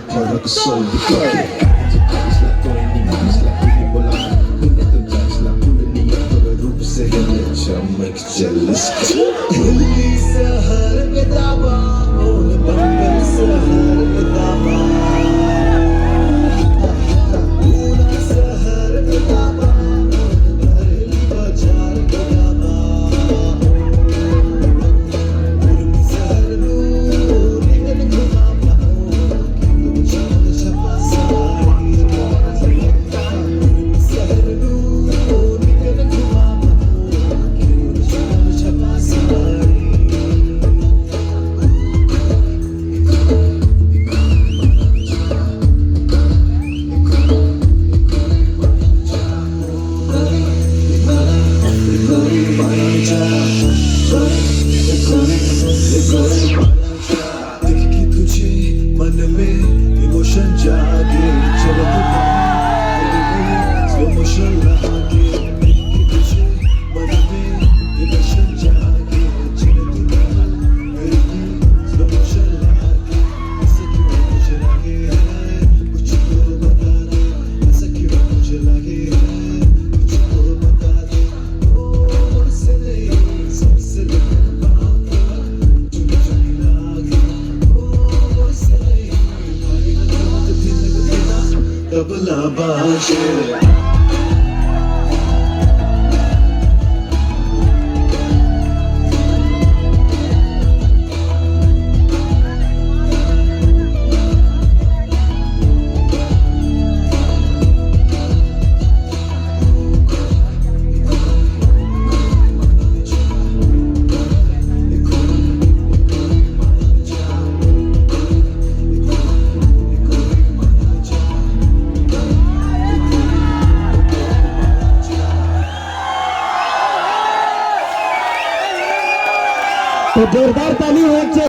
फरक सोल रूप से चमक जलस सहर में दावा बंगल सहर में दावा सहर में दावा बाजार में दावा सहर नूर निकल घुमा सहर नूर निकल घुमा मन में इमोशन जागे चलो स्लो मोशन लागे तुझे मन में इमोशन जागे चलो स्लो मोशन लागे ऐसा क्यों मुझे लगे कुछ तो बता दे ऐसा क्यों मुझे लगे कुछ तो बता दे और से नहीं सबसे तबला बाजे तो जोरदार ताली हो